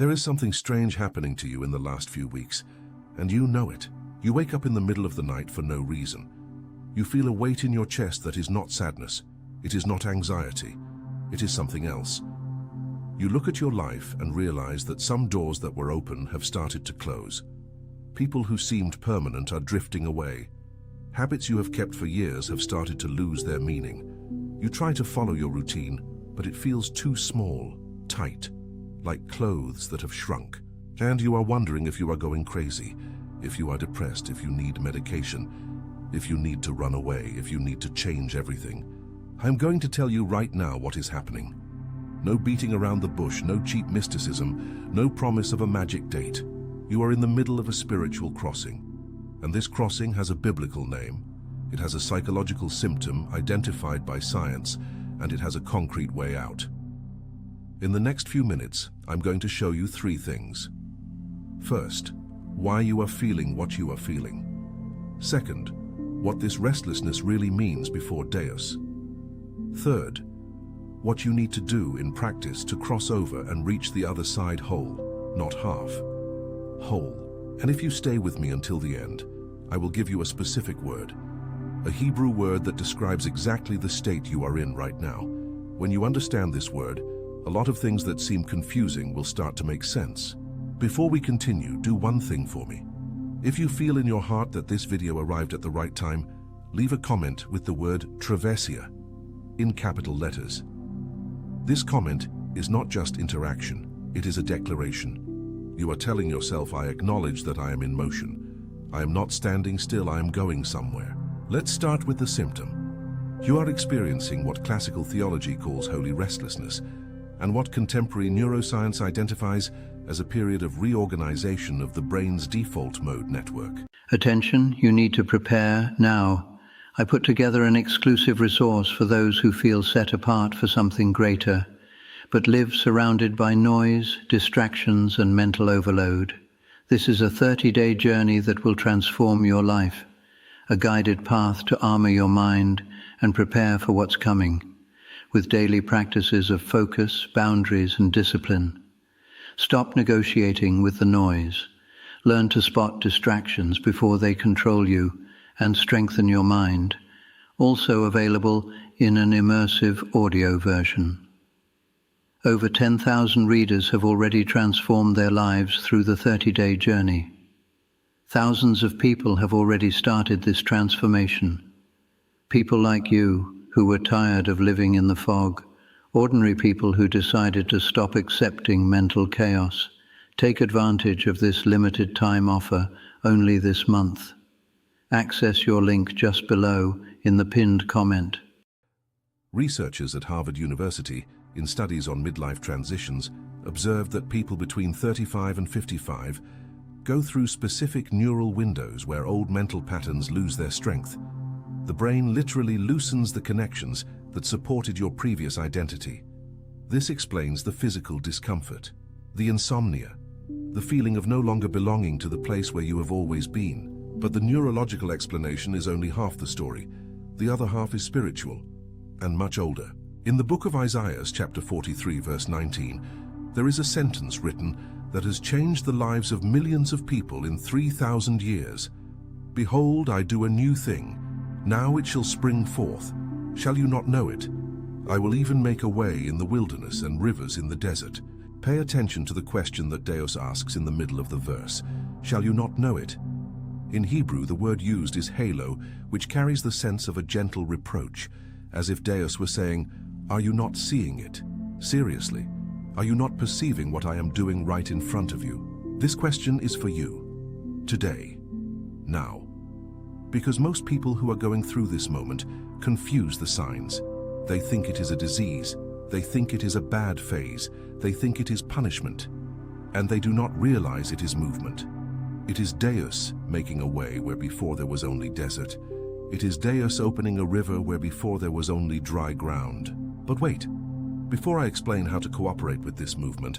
There is something strange happening to you in the last few weeks, and you know it. You wake up in the middle of the night for no reason. You feel a weight in your chest that is not sadness, it is not anxiety, it is something else. You look at your life and realize that some doors that were open have started to close. People who seemed permanent are drifting away. Habits you have kept for years have started to lose their meaning. You try to follow your routine, but it feels too small, tight, like clothes that have shrunk. And you are wondering if you are going crazy, if you are depressed, if you need medication, if you need to run away, if you need to change everything. I'm going to tell you right now what is happening. No beating around the bush, no cheap mysticism, no promise of a magic date. You are in the middle of a spiritual crossing. And this crossing has a biblical name. It has a psychological symptom identified by science, and it has a concrete way out. In the next few minutes, I'm going to show you three things. First, why you are feeling what you are feeling. Second, what this restlessness really means before Deus. Third, what you need to do in practice to cross over and reach the other side whole, not half. Whole. And if you stay with me until the end, I will give you a specific word, a Hebrew word that describes exactly the state you are in right now. When you understand this word, a lot of things that seem confusing will start to make sense. Before we continue, do one thing for me. If you feel in your heart that this video arrived at the right time, leave a comment with the word Travessia in capital letters. This comment is not just interaction, it is a declaration. You are telling yourself, I acknowledge that I am in motion. I am not standing still, I am going somewhere. Let's start with the symptom. You are experiencing what classical theology calls holy restlessness, and what contemporary neuroscience identifies as a period of reorganization of the brain's default mode network. Attention, you need to prepare now. I put together an exclusive resource for those who feel set apart for something greater, but live surrounded by noise, distractions, and mental overload. This is a 30-day journey that will transform your life, a guided path to armor your mind and prepare for what's coming, with daily practices of focus, boundaries, and discipline. Stop negotiating with the noise. Learn to spot distractions before they control you and strengthen your mind. Also available in an immersive audio version. Over 10,000 readers have already transformed their lives through the 30-day journey. Thousands of people have already started this transformation. People like you, who were tired of living in the fog, ordinary people who decided to stop accepting mental chaos. Take advantage of this limited time offer only this month. Access your link just below in the pinned comment. Researchers at Harvard University, in studies on midlife transitions, observed that people between 35 and 55 go through specific neural windows where old mental patterns lose their strength. The brain literally loosens the connections that supported your previous identity. This explains the physical discomfort, the insomnia, the feeling of no longer belonging to the place where you have always been. But the neurological explanation is only half the story. The other half is spiritual and much older. In the book of Isaiah, chapter 43, verse 19, there is a sentence written that has changed the lives of millions of people in 3,000 years. Behold, I do a new thing. Now it shall spring forth. Shall you not know it? I will even make a way in the wilderness and rivers in the desert. Pay attention to the question that Deus asks in the middle of the verse. Shall you not know it? In Hebrew, the word used is halo, which carries the sense of a gentle reproach, as if Deus were saying, are you not seeing it? Seriously, are you not perceiving what I am doing right in front of you? This question is for you, today, now. Because most people who are going through this moment confuse the signs. They think it is a disease, they think it is a bad phase, they think it is punishment, and they do not realize it is movement. It is Deus making a way where before there was only desert. It is Deus opening a river where before there was only dry ground. But wait, before I explain how to cooperate with this movement,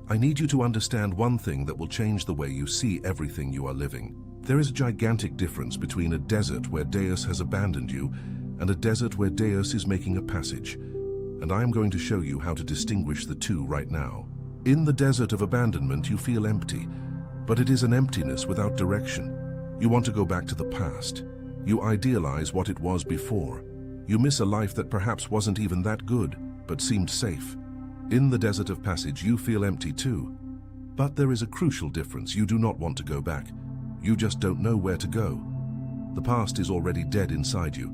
I need you to understand one thing that will change the way you see everything you are living. There is a gigantic difference between a desert where Deus has abandoned you and a desert where Deus is making a passage. And I am going to show you how to distinguish the two right now. In the desert of abandonment, you feel empty, but it is an emptiness without direction. You want to go back to the past. You idealize what it was before. You miss a life that perhaps wasn't even that good, but seemed safe. In the desert of passage, you feel empty too. But there is a crucial difference. You do not want to go back. You just don't know where to go. The past is already dead inside you.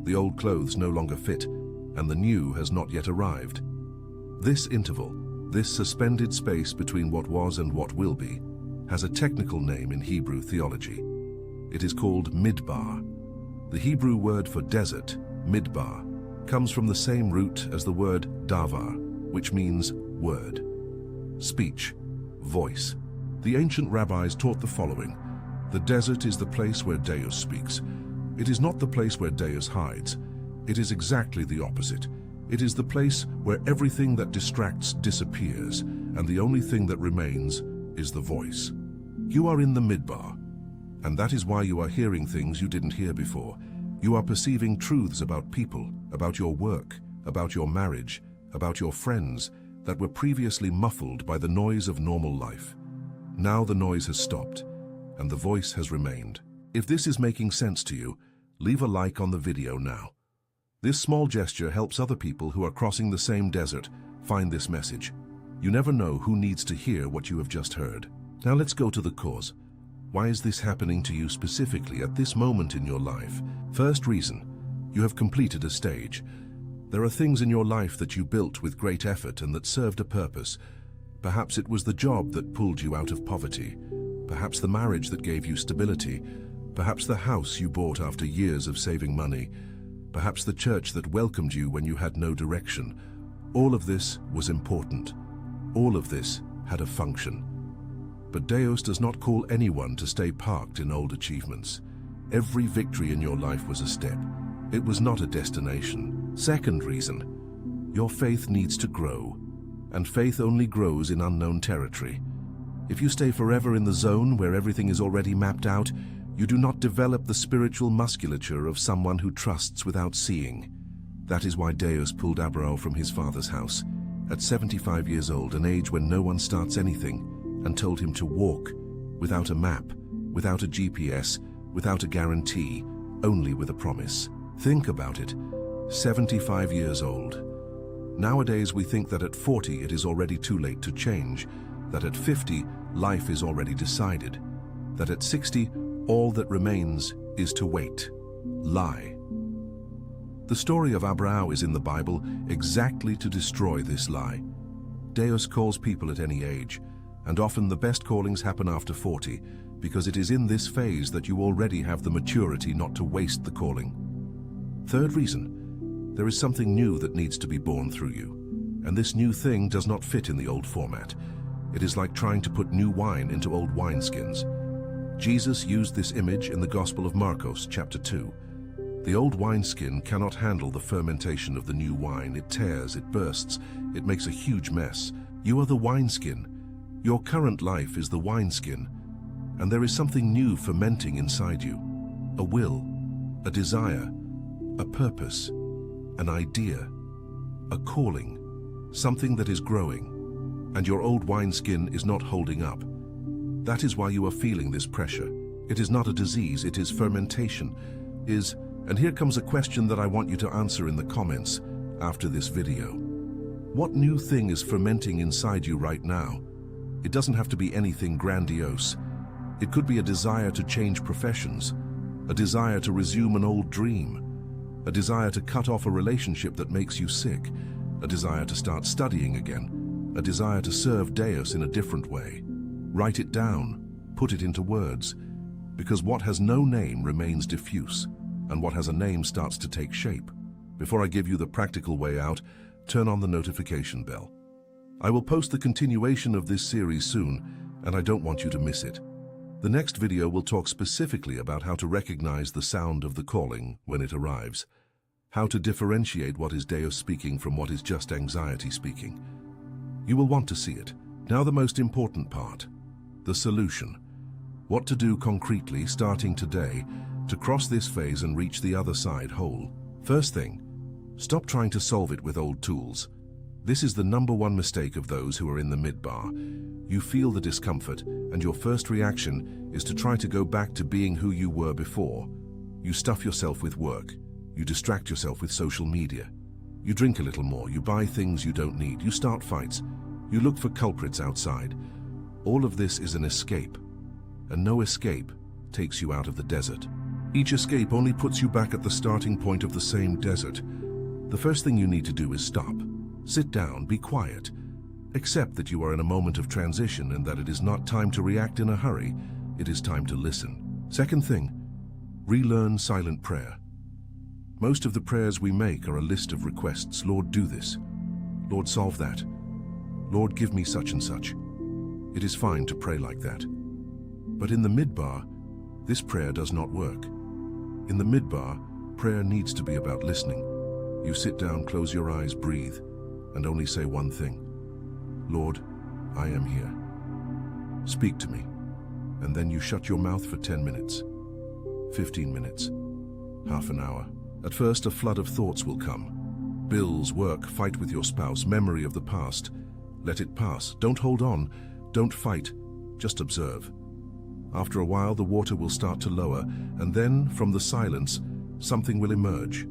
The old clothes no longer fit, and the new has not yet arrived. This interval, this suspended space between what was and what will be, has a technical name in Hebrew theology. It is called midbar. The Hebrew word for desert, midbar, comes from the same root as the word davar, which means word, speech, voice. The ancient rabbis taught the following: the desert is the place where Deus speaks. It is not the place where Deus hides. It is exactly the opposite. It is the place where everything that distracts disappears, and the only thing that remains is the voice. You are in the midbar, and that is why you are hearing things you didn't hear before. You are perceiving truths about people, about your work, about your marriage, about your friends, that were previously muffled by the noise of normal life. Now the noise has stopped, and the voice has remained. If this is making sense to you, leave a like on the video now. This small gesture helps other people who are crossing the same desert find this message. You never know who needs to hear what you have just heard. Now let's go to the cause. Why is this happening to you specifically at this moment in your life? First reason, you have completed a stage. There are things in your life that you built with great effort and that served a purpose. Perhaps it was the job that pulled you out of poverty. Perhaps the marriage that gave you stability. Perhaps the house you bought after years of saving money. Perhaps the church that welcomed you when you had no direction. All of this was important. All of this had a function. But Deus does not call anyone to stay parked in old achievements. Every victory in your life was a step. It was not a destination. Second reason, your faith needs to grow, and faith only grows in unknown territory. If you stay forever in the zone where everything is already mapped out, you do not develop the spiritual musculature of someone who trusts without seeing. That is why Deus pulled Abraão from his father's house, at 75 years old, an age when no one starts anything, and told him to walk, without a map, without a GPS, without a guarantee, only with a promise. Think about it. 75 years old. Nowadays we think that at 40 it is already too late to change, that at 50 life is already decided, that at 60 all that remains is to wait. Lie. The story of Abraão is in the Bible exactly to destroy this lie. Deus calls people at any age, and often the best callings happen after 40, because it is in this phase that you already have the maturity not to waste the calling. Third reason, there is something new that needs to be born through you, and this new thing does not fit in the old format. It is like trying to put new wine into old wineskins. Jesus used this image in the Gospel of Marcos, chapter 2. The old wineskin cannot handle the fermentation of the new wine. It tears, it bursts, it makes a huge mess. You are the wineskin. Your current life is the wineskin, and there is something new fermenting inside you. A will, a desire, a purpose, an idea, a calling, something that is growing, and your old wineskin is not holding up. That is why you are feeling this pressure. It is not a disease, it is fermentation. And here comes a question that I want you to answer in the comments after this video. What new thing is fermenting inside you right now? It doesn't have to be anything grandiose. It could be a desire to change professions, a desire to resume an old dream, a desire to cut off a relationship that makes you sick, a desire to start studying again, a desire to serve Deus in a different way. Write it down, put it into words, because what has no name remains diffuse, and what has a name starts to take shape. Before I give you the practical way out, turn on the notification bell. I will post the continuation of this series soon, and I don't want you to miss it. The next video will talk specifically about how to recognize the sound of the calling when it arrives, how to differentiate what is Deus speaking from what is just anxiety speaking. You will want to see it. Now the most important part, the solution. What to do concretely starting today to cross this phase and reach the other side whole. First thing, stop trying to solve it with old tools. This is the number one mistake of those who are in the midbar. You feel the discomfort, and your first reaction is to try to go back to being who you were before. You stuff yourself with work. You distract yourself with social media. You drink a little more. You buy things you don't need. You start fights. You look for culprits outside. All of this is an escape, and no escape takes you out of the desert. Each escape only puts you back at the starting point of the same desert. The first thing you need to do is stop. Sit down, be quiet. Accept that you are in a moment of transition and that it is not time to react in a hurry. It is time to listen. Second thing, relearn silent prayer. Most of the prayers we make are a list of requests. Lord, do this. Lord, solve that. Lord, give me such and such. It is fine to pray like that. But in the midbar, this prayer does not work. In the midbar, prayer needs to be about listening. You sit down, close your eyes, breathe, and only say one thing. Lord, I am here. Speak to me. And then you shut your mouth for 10 minutes, 15 minutes, half an hour. At first, a flood of thoughts will come. Bills, work, fight with your spouse, memory of the past. Let it pass. Don't hold on. Don't fight. Just observe. After a while, the water will start to lower, and then, from the silence, something will emerge.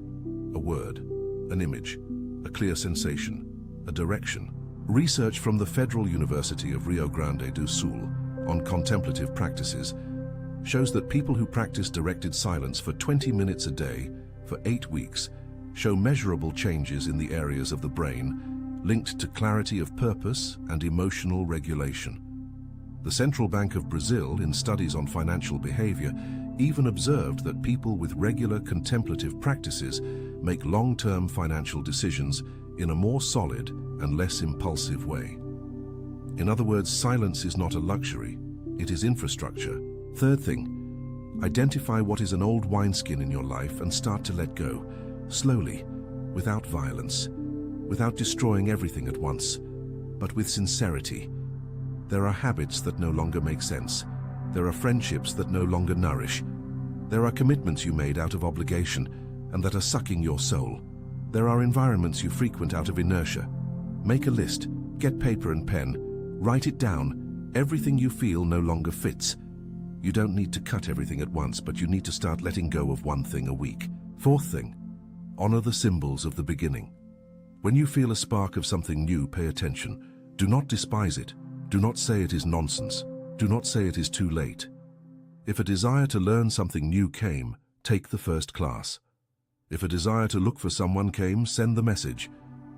A word, an image, a clear sensation, a direction. Research from the Federal University of Rio Grande do Sul on contemplative practices shows that people who practice directed silence for 20 minutes a day for 8 weeks show measurable changes in the areas of the brain linked to clarity of purpose and emotional regulation. The Central Bank of Brazil, in studies on financial behavior, even observed that people with regular contemplative practices make long-term financial decisions in a more solid and less impulsive way. In other words, silence is not a luxury, it is infrastructure. Third thing, identify what is an old wineskin in your life and start to let go, slowly, without violence, without destroying everything at once, but with sincerity. There are habits that no longer make sense. There are friendships that no longer nourish. There are commitments you made out of obligation and that are sucking your soul. There are environments you frequent out of inertia. Make a list, get paper and pen, write it down. Everything you feel no longer fits. You don't need to cut everything at once, but you need to start letting go of one thing a week. Fourth thing, honor the symbols of the beginning. When you feel a spark of something new, pay attention. Do not despise it. Do not say it is nonsense. Do not say it is too late. If a desire to learn something new came, take the first class. If a desire to look for someone came, send the message.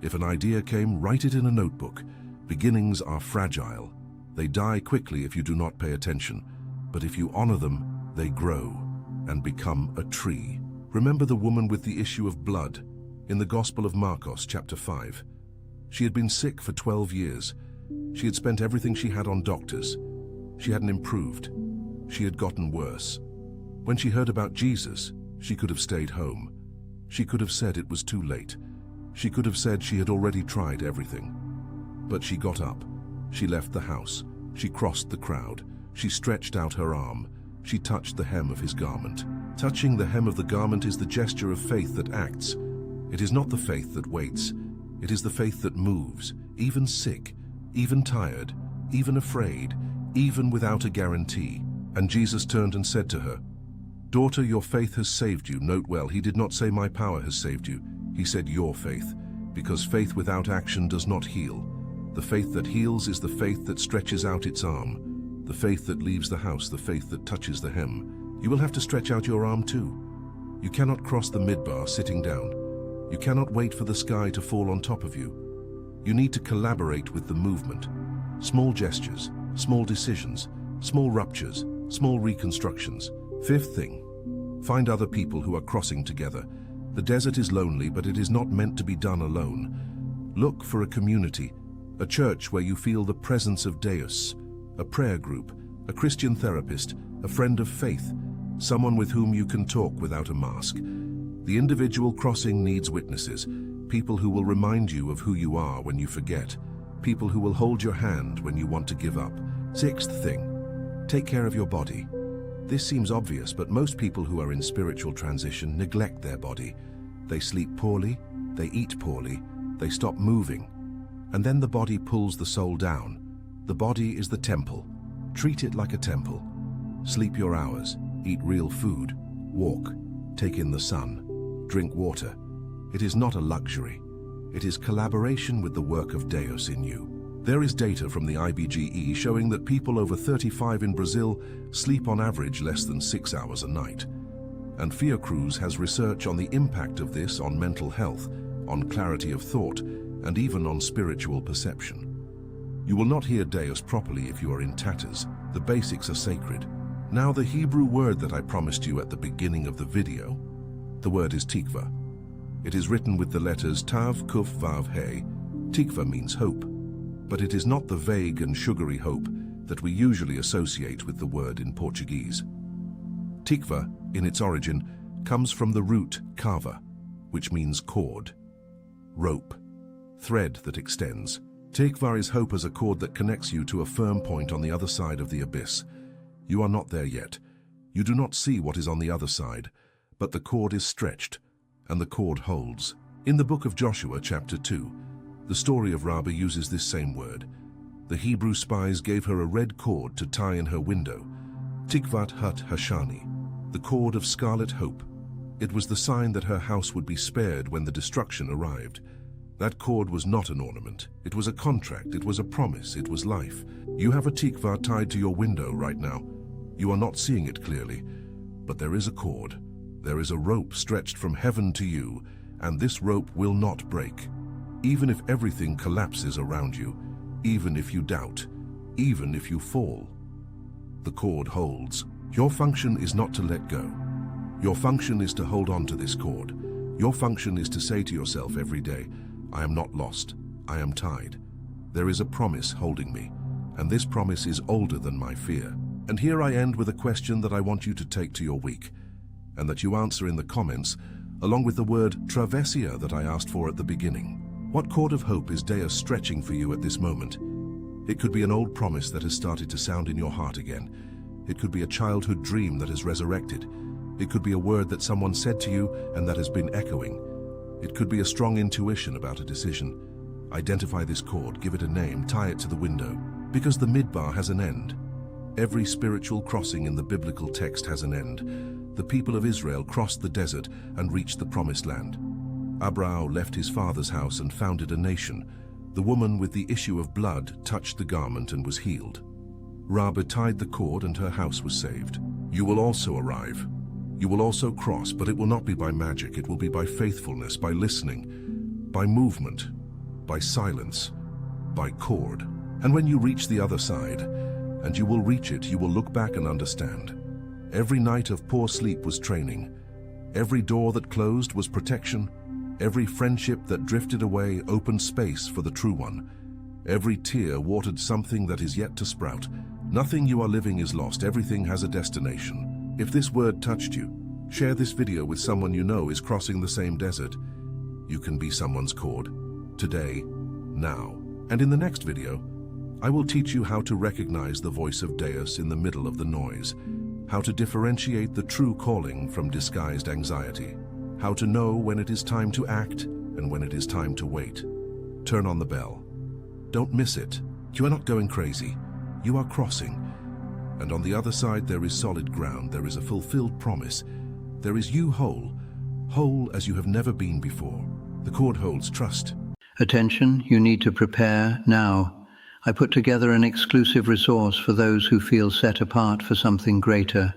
If an idea came, write it in a notebook. Beginnings are fragile. They die quickly if you do not pay attention. But if you honor them, they grow and become a tree. Remember the woman with the issue of blood in the Gospel of Marcos, chapter 5. She had been sick for 12 years. She had spent everything she had on doctors. She hadn't improved. She had gotten worse. When she heard about Jesus, she could have stayed home. She could have said it was too late. She could have said she had already tried everything. But she got up. She left the house. She crossed the crowd. She stretched out her arm. She touched the hem of his garment. Touching the hem of the garment is the gesture of faith that acts. It is not the faith that waits. It is the faith that moves, even sick, even tired, even afraid, even without a guarantee. And Jesus turned and said to her, "Daughter, your faith has saved you." Note well, he did not say my power has saved you. He said your faith, because faith without action does not heal. The faith that heals is the faith that stretches out its arm, the faith that leaves the house, the faith that touches the hem. You will have to stretch out your arm too. You cannot cross the midbar sitting down. You cannot wait for the sky to fall on top of you. You need to collaborate with the movement. Small gestures, small decisions, small ruptures, small reconstructions. Fifth thing, find other people who are crossing together. The desert is lonely, but it is not meant to be done alone. Look for a community, a church where you feel the presence of Deus, a prayer group, a Christian therapist, a friend of faith, someone with whom you can talk without a mask. The individual crossing needs witnesses, people who will remind you of who you are when you forget, people who will hold your hand when you want to give up. Sixth thing, take care of your body. This seems obvious, but most people who are in spiritual transition neglect their body. They sleep poorly, they eat poorly, they stop moving. and then the body pulls the soul down. The body is the temple. Treat it like a temple. Sleep your hours, eat real food, walk, take in the sun, drink water. It is not a luxury. It is collaboration with the work of Deus in you. There is data from the IBGE showing that people over 35 in Brazil sleep on average less than 6 hours a night. And Fiocruz has research on the impact of this on mental health, on clarity of thought, and even on spiritual perception. You will not hear Deus properly if you are in tatters. The basics are sacred. Now the Hebrew word that I promised you at the beginning of the video, the word is tikva. It is written with the letters Tav, Kuf, Vav, He. Tikva means hope, but it is not the vague and sugary hope that we usually associate with the word in Portuguese. Tikva, in its origin, comes from the root kava, which means cord, rope, thread that extends. Tikva is hope as a cord that connects you to a firm point on the other side of the abyss. You are not there yet. You do not see what is on the other side, but the cord is stretched, and the cord holds. In the book of Joshua, chapter 2, the story of Rahab uses this same word. The Hebrew spies gave her a red cord to tie in her window, Tikvat Hut Hashani, the cord of scarlet hope. It was the sign that her house would be spared when the destruction arrived. That cord was not an ornament. It was a contract. It was a promise. It was life. You have a tikva tied to your window right now. You are not seeing it clearly, but there is a cord. There is a rope stretched from heaven to you, and this rope will not break. Even if everything collapses around you, even if you doubt, even if you fall, the cord holds. Your function is not to let go. Your function is to hold on to this cord. Your function is to say to yourself every day, I am not lost. I am tied. There is a promise holding me, and this promise is older than my fear. And here I end with a question that I want you to take to your week, and that you answer in the comments, along with the word travessia that I asked for at the beginning. What cord of hope is Deus stretching for you at this moment? It could be an old promise that has started to sound in your heart again. It could be a childhood dream that has resurrected. It could be a word that someone said to you and that has been echoing. It could be a strong intuition about a decision. Identify this cord, give it a name, tie it to the window. Because the midbar has an end. Every spiritual crossing in the biblical text has an end. The people of Israel crossed the desert and reached the promised land. Abraham left his father's house and founded a nation. The woman with the issue of blood touched the garment and was healed. Rahab tied the cord and her house was saved. You will also arrive. You will also cross, but it will not be by magic. It will be by faithfulness, by listening, by movement, by silence, by cord. And when you reach the other side, and you will reach it, you will look back and understand. Every night of poor sleep was training. Every door that closed was protection. Every friendship that drifted away opened space for the true one. Every tear watered something that is yet to sprout. Nothing you are living is lost. Everything has a destination. If this word touched you, share this video with someone you know is crossing the same desert. You can be someone's cord. Today, now. And in the next video, I will teach you how to recognize the voice of Deus in the middle of the noise, how to differentiate the true calling from disguised anxiety, how to know when it is time to act and when it is time to wait. Turn on the bell. Don't miss it. You are not going crazy. You are crossing. And on the other side there is solid ground. There is a fulfilled promise. There is you whole as you have never been before. The cord holds trust. Attention, you need to prepare now. I put together an exclusive resource for those who feel set apart for something greater,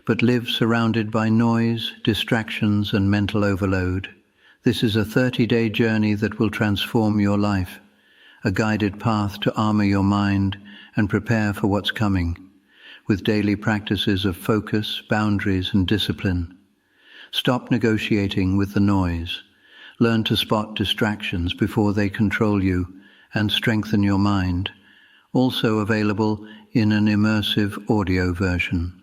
but live surrounded by noise, distractions, and mental overload. This is a 30-day journey that will transform your life, a guided path to armor your mind and prepare for what's coming, with daily practices of focus, boundaries, and discipline. Stop negotiating with the noise. Learn to spot distractions before they control you and strengthen your mind. Also available in an immersive audio version.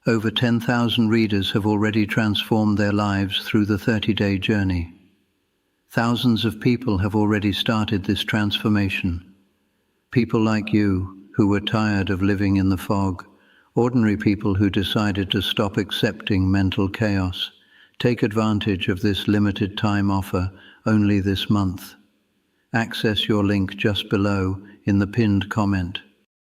Over 10,000 readers have already transformed their lives through the 30-day journey. Thousands of people have already started this transformation. People like you who were tired of living in the fog, ordinary people who decided to stop accepting mental chaos. Take advantage of this limited time offer only this month. Access your link just below in the pinned comment.